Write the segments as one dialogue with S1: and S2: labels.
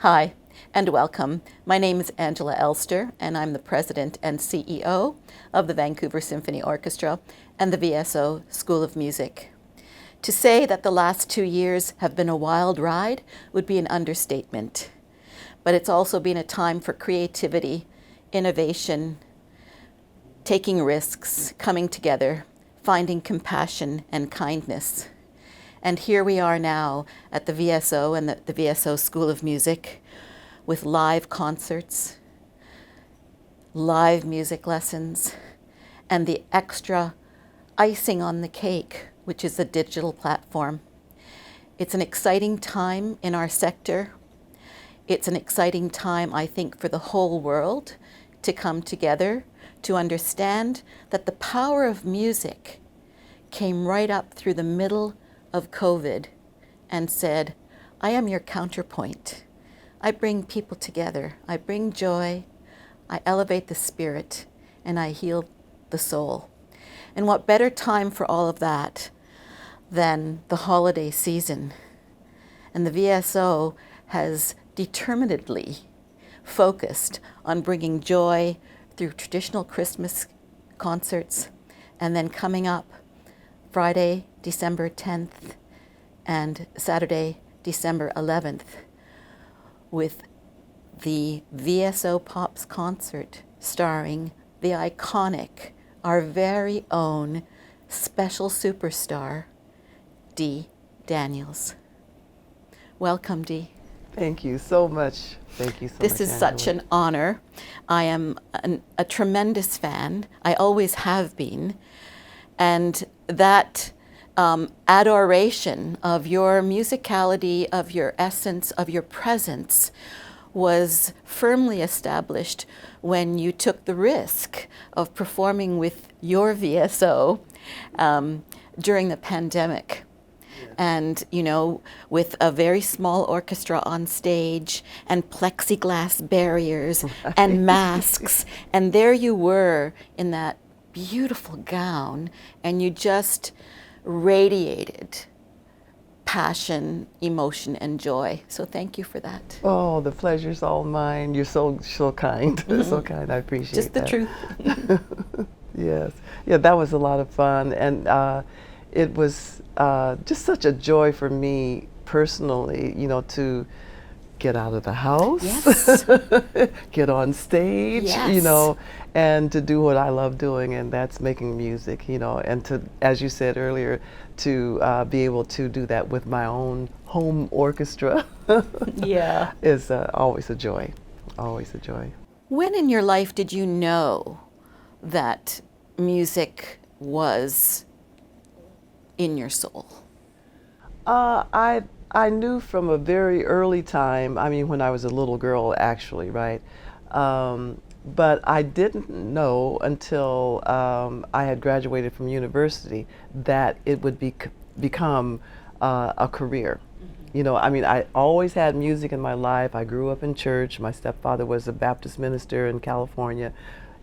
S1: Hi, and welcome. My name is Angela Elster, and I'm the President and CEO of the Vancouver Symphony Orchestra and the VSO School of Music. To say that the last 2 years have been a wild ride would be an understatement. But it's also been a time for creativity, innovation, taking risks, coming together, finding compassion and kindness. And here we are now at the VSO and the VSO School of Music with live concerts, live music lessons, and the extra icing on the cake, which is a digital platform. It's an exciting time in our sector. It's an exciting time, I think, for the whole world to come together to understand that the power of music came right up through the middle of COVID and said, I am your counterpoint. I bring people together. I bring joy. I elevate the spirit, and I heal the soul. And what better time for all of that than the holiday season? And the VSO has determinedly focused on bringing joy through traditional Christmas concerts, and then coming up Friday, December 10th, and Saturday, December 11th, with the VSO Pops concert starring the iconic, our very own special superstar, Dee Daniels. Welcome, Dee.
S2: Thank you so much. Thank you so much.
S1: This is such an honor. I am a tremendous fan. I always have been. And that adoration of your musicality, of your essence, of your presence was firmly established when you took the risk of performing with your VSO during the pandemic. And, you know, with a very small orchestra on stage and plexiglass barriers and masks. And there you were in that beautiful gown, and you just radiated passion, emotion, and joy. So thank you for that.
S2: Oh, the pleasure's all mine. You're so kind. Mm-hmm. So kind. I appreciate
S1: just the
S2: that.
S1: Truth.
S2: Yes. Yeah, that was a lot of fun. And it was just such a joy for me personally, you know, to get out of the house,
S1: yes.
S2: get on stage,
S1: yes.
S2: you know, and to do what I love doing, and that's making music, you know, and to, as you said earlier, to be able to do that with my own home orchestra
S1: yeah.
S2: is always a joy, always a joy.
S1: When in your life did you know that music was in your soul?
S2: I knew from a very early time, I mean, when I was a little girl, actually, right? But I didn't know until I had graduated from university that it would become a career. Mm-hmm. You know, I mean, I always had music in my life. I grew up in church. My stepfather was a Baptist minister in California,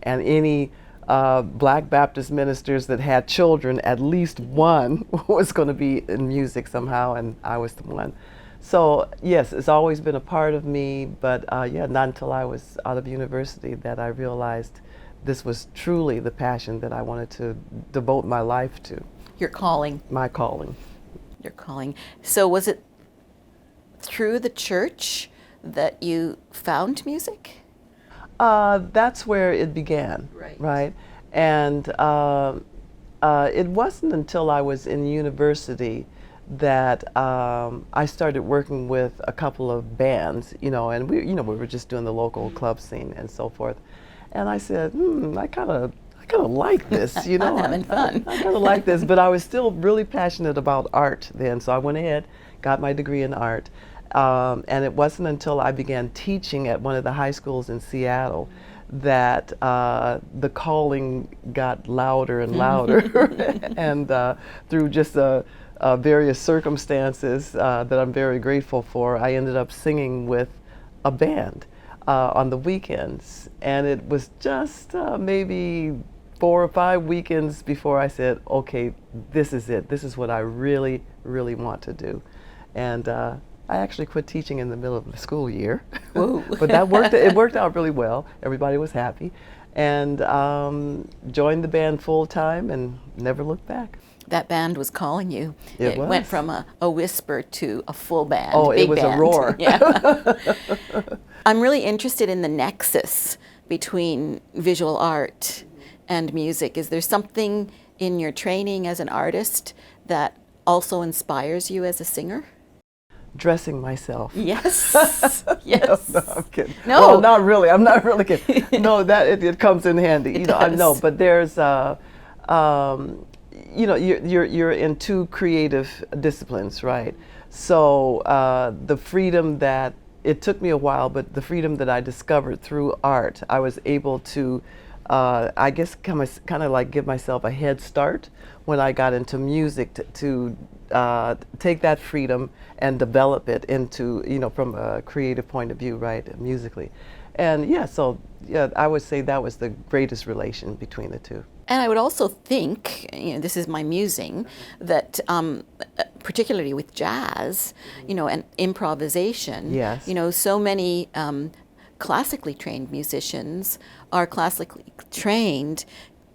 S2: and any Black Baptist ministers that had children, at least one was going to be in music somehow, and I was the one. So yes, it's always been a part of me, but yeah, not until I was out of university that I realized this was truly the passion that I wanted to devote my life to.
S1: Your calling.
S2: My calling.
S1: Your calling. So was it through the church that you found music?
S2: That's where it began, right? And it wasn't until I was in university that I started working with a couple of bands, you know, and we were just doing the local club scene and so forth. And I said, I kind of like this, you know.
S1: I'm having fun.
S2: I kind of like this, but I was still really passionate about art then, so I went ahead, got my degree in art. And it wasn't until I began teaching at one of the high schools in Seattle that the calling got louder and louder. And through just various circumstances that I'm very grateful for, I ended up singing with a band on the weekends. And it was just maybe 4 or 5 weekends before I said, okay, this is it. This is what I really, really want to do. And I actually quit teaching in the middle of the school year.
S1: Whoa.
S2: But it worked out really well. Everybody was happy. And joined the band full time and never looked back.
S1: That band was calling you.
S2: It was.
S1: Went from a whisper to a full band.
S2: Oh,
S1: big
S2: it was
S1: band.
S2: a roar.
S1: Yeah. I'm really interested in the nexus between visual art and music. Is there something in your training as an artist that also inspires you as a singer?
S2: Dressing myself.
S1: Yes. Yes.
S2: No, I'm kidding.
S1: No.
S2: Well, not really. I'm not really kidding. No, that it comes in handy.
S1: It
S2: I know,
S1: does.
S2: but there's you're in two creative disciplines, right? So the freedom that it took me a while, but the freedom that I discovered through art, I was able to, I guess, kind of like give myself a head start when I got into music to take that freedom and develop it into, from a creative point of view, right, musically. And yeah, I would say that was the greatest relation between the two.
S1: And I would also think, this is my musing, that particularly with jazz, and improvisation,
S2: Yes.
S1: So many classically trained musicians are classically trained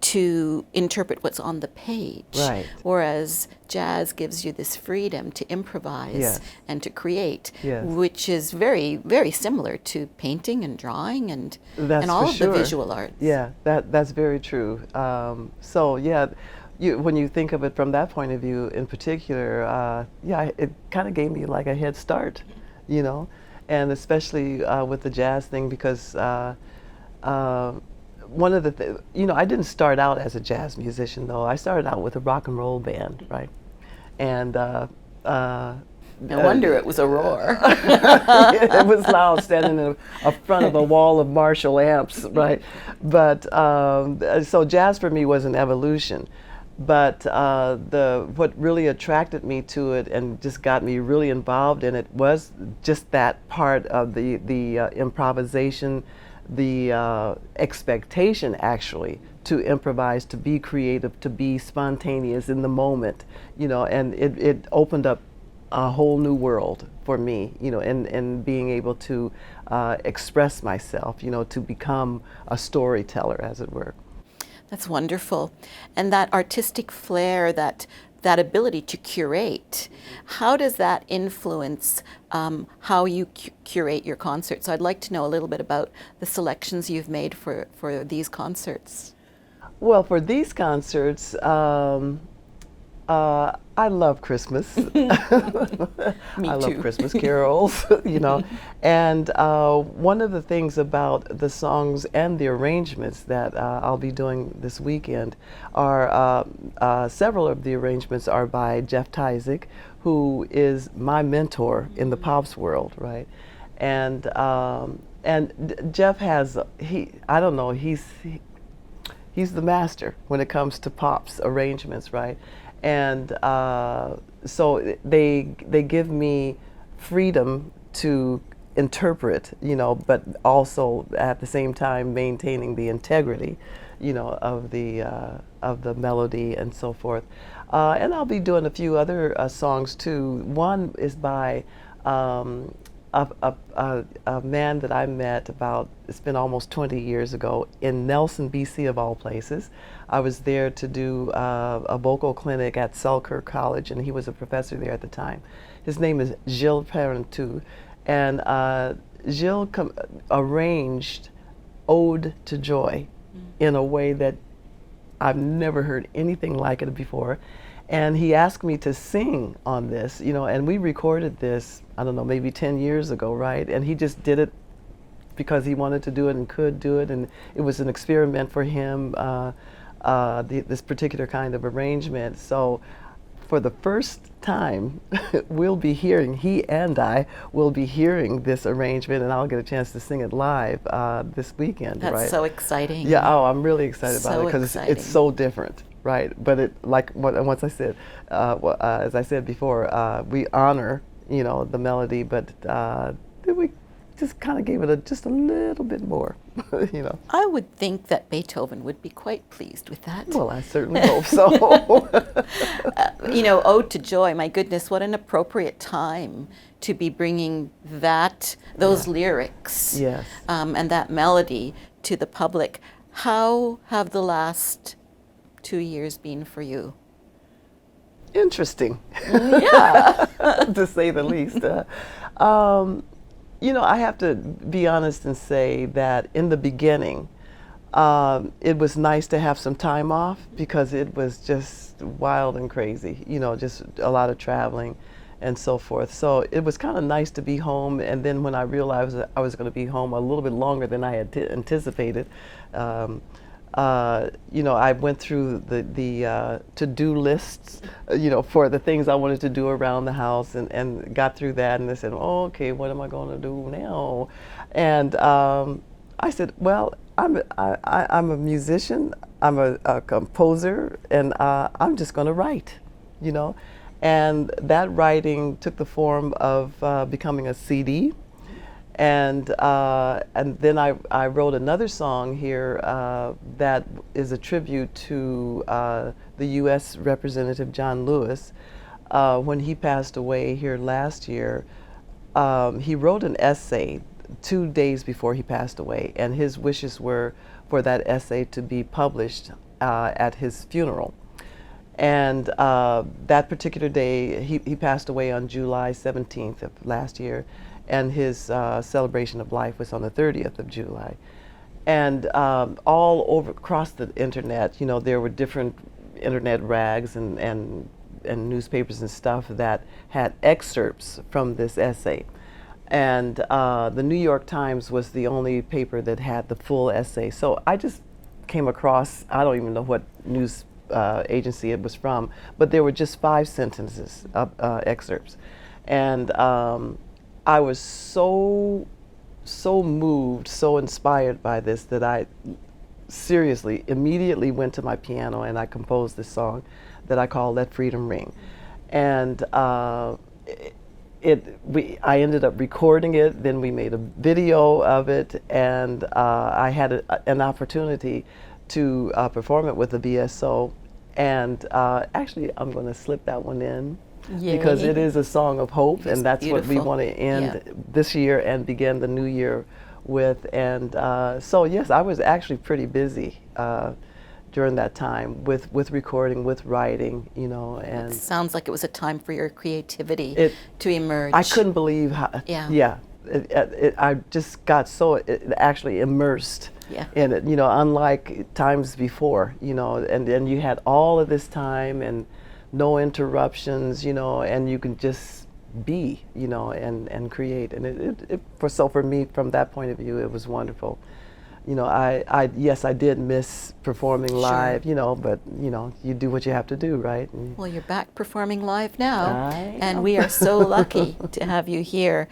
S1: to interpret what's on the page.
S2: Right.
S1: Whereas jazz gives you this freedom to improvise
S2: Yes.
S1: and to create,
S2: Yes.
S1: which is very, very similar to painting and drawing and
S2: That's
S1: all
S2: for
S1: of
S2: sure.
S1: the visual arts.
S2: Yeah, that's very true. So yeah, when you think of it from that point of view in particular, it kind of gave me like a head start, and especially with the jazz thing because one of the I didn't start out as a jazz musician though. I started out with a rock and roll band, right? And
S1: No wonder it was a roar.
S2: it was loud standing in front of a wall of Marshall amps, right? But so jazz for me was an evolution. But what really attracted me to it and just got me really involved in it was just that part of the improvisation, the expectation actually to improvise, to be creative, to be spontaneous in the moment, and it opened up a whole new world for me, and being able to express myself, to become a storyteller, as it were.
S1: That's wonderful. And that artistic flair, that ability to curate, how does that influence how you curate your concerts? So I'd like to know a little bit about the selections you've made for these concerts.
S2: Well, for these concerts, I love Christmas.
S1: Me
S2: I love
S1: too.
S2: Christmas carols, And one of the things about the songs and the arrangements that I'll be doing this weekend are several of the arrangements are by Jeff Tyzik, who is my mentor in the pops world, right? And Jeff has he's the master when it comes to pops arrangements, right? And so they give me freedom to interpret, but also at the same time maintaining the integrity, of the melody and so forth. And I'll be doing a few other songs too. One is by a man that I met it's been almost 20 years ago in Nelson, BC of all places. I was there to do a vocal clinic at Selkirk College, and he was a professor there at the time. His name is Gilles Parentou, and Gilles arranged Ode to Joy in a way that I've never heard anything like it before. And he asked me to sing on this, and we recorded this, I don't know, maybe 10 years ago, right? And he just did it because he wanted to do it and could do it, and it was an experiment for him, this particular kind of arrangement. So for the first time, he and I will be hearing this arrangement, and I'll get a chance to sing it live this weekend, right?
S1: That's so exciting.
S2: Yeah, I'm really excited about it because it's so different. Right, but as I said before, we honor, the melody, but we just kind of gave it just a little bit more,
S1: I would think that Beethoven would be quite pleased with that.
S2: Well, I certainly hope so.
S1: You know, Ode to Joy, my goodness, what an appropriate time to be bringing those lyrics
S2: Yes.
S1: and that melody to the public. How have the last 2 years been for you?
S2: Interesting,
S1: Yeah.
S2: to say the least. You know, I have to be honest and say that in the beginning, it was nice to have some time off because it was just wild and crazy, you know, just a lot of traveling and so forth. So it was kind of nice to be home. And then when I realized that I was going to be home a little bit longer than I had anticipated, you know, I went through the to-do lists, you know, for the things I wanted to do around the house, and got through that. And I said, oh, okay, what am I going to do now? And I said, well, I'm a musician, I'm a composer, and I'm just going to write, you know. And that writing took the form of becoming a CD. And then I wrote another song here that is a tribute to the U.S. Representative John Lewis. When he passed away here last year, he wrote an essay 2 days before he passed away, and his wishes were for that essay to be published at his funeral. And that particular day, he passed away on July 17th of last year, and his celebration of life was on the 30th of July. And all over across the internet, you know, there were different internet rags and newspapers and stuff that had excerpts from this essay. And the New York Times was the only paper that had the full essay. So I just came across, I don't even know what news agency it was from, but there were just 5 sentences of excerpts. And I was so moved, so inspired by this that I seriously immediately went to my piano and I composed this song that I call Let Freedom Ring. And I ended up recording it, then we made a video of it, and I had an opportunity to perform it with the VSO. And actually, I'm going to slip that one in. Yay. Because it is a song of hope, and that's beautiful. What we want to end this year and begin the new year with. And so yes, I was actually pretty busy during that time with recording, with writing, you know. And
S1: it sounds like it was a time for your creativity to emerge.
S2: I couldn't believe how, I just got so actually immersed in it, you know, unlike times before, you know, and you had all of this time and no interruptions, you know, and you can just be, you know, and create. And for me, from that point of view, it was wonderful. You know, yes, I did miss performing live, you know, but, you know, you do what you have to do, right? And
S1: well, you're back performing live now, and we are so lucky to have you here.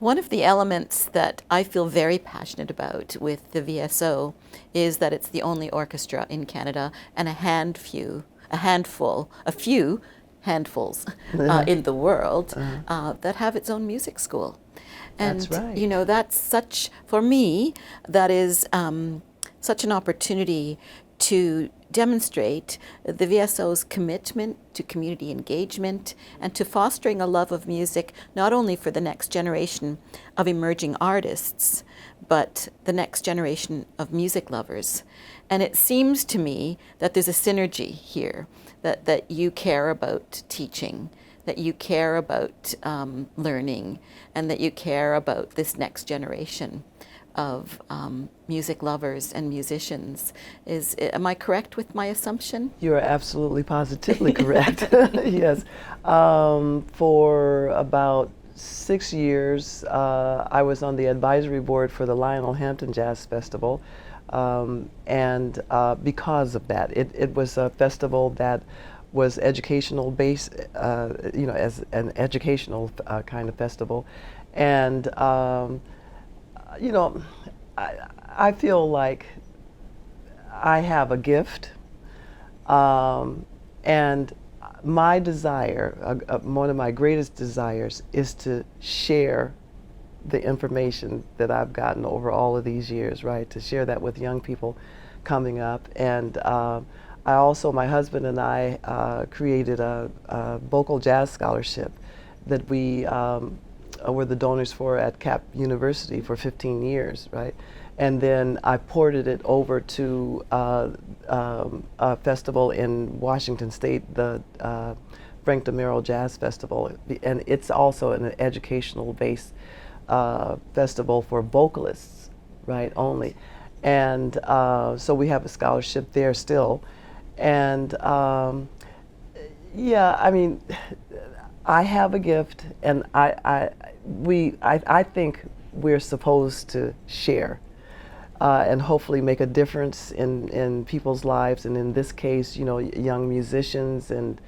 S1: One of the elements that I feel very passionate about with the VSO is that it's the only orchestra in Canada and a few handfuls in the world that have its own music school. And,
S2: that's right.
S1: You know, for me, that is such an opportunity to demonstrate the VSO's commitment to community engagement and to fostering a love of music, not only for the next generation of emerging artists, but the next generation of music lovers. And it seems to me that there's a synergy here, that you care about teaching, that you care about learning, and that you care about this next generation of music lovers and musicians. Am I correct with my assumption?
S2: You are absolutely positively correct. Yes. For about 6 years, I was on the advisory board for the Lionel Hampton Jazz Festival. And because of that, it was a festival that was educational based, you know, as an educational kind of festival. And, you know, I feel like I have a gift, and my desire, one of my greatest desires, is to share the information that I've gotten over all of these years, right? To share that with young people coming up. And I also, my husband and I created a vocal jazz scholarship that we were the donors for at Cap University for 15 years, right? And then I ported it over to a festival in Washington State, the Frank DeMero Jazz Festival, and it's also an educational-based festival for vocalists, right, only. And so we have a scholarship there still. And yeah, I mean, I have a gift, and I think we're supposed to share and hopefully make a difference in people's lives, and in this case, you know, young musicians, and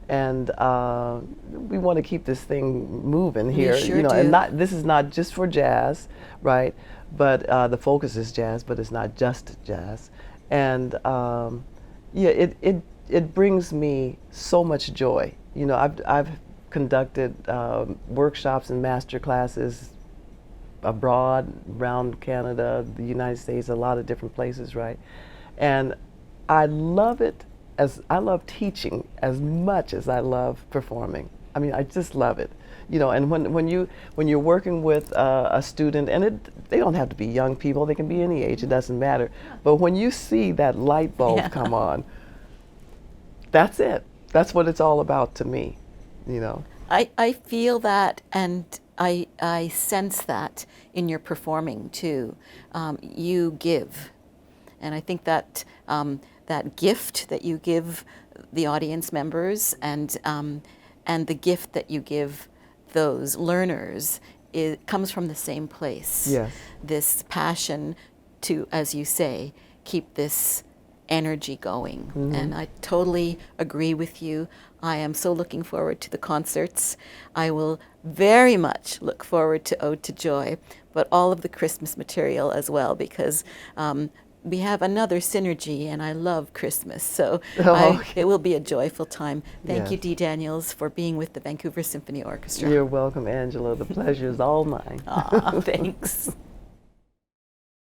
S2: we want to keep this thing moving here.
S1: Sure
S2: you know,
S1: do.
S2: and this is not just for jazz, right? But the focus is jazz, but it's not just jazz. And yeah, it brings me so much joy. You know, I've conducted workshops and master classes abroad, around Canada, the United States, a lot of different places, right? And I love it, as I love teaching as much as I love performing. I mean, I just love it. You know, and when you're working with a student, and they don't have to be young people, they can be any age, it doesn't matter. But when you see that light bulb come on, that's it. That's what it's all about to me, you know.
S1: I feel that, and I sense that in your performing too. You give, and I think that that gift that you give the audience members, and the gift that you give those learners, it comes from the same place.
S2: Yes.
S1: This passion to, as you say, keep this energy going.
S2: Mm-hmm.
S1: And I totally agree with you. I am so looking forward to the concerts. I will very much look forward to Ode to Joy, but all of the Christmas material as well, because we have another synergy, and I love Christmas. So it will be a joyful time. Thank you, Dee Daniels, for being with the Vancouver Symphony Orchestra.
S2: You're welcome, Angela. The pleasure is all mine.
S1: Aw, thanks.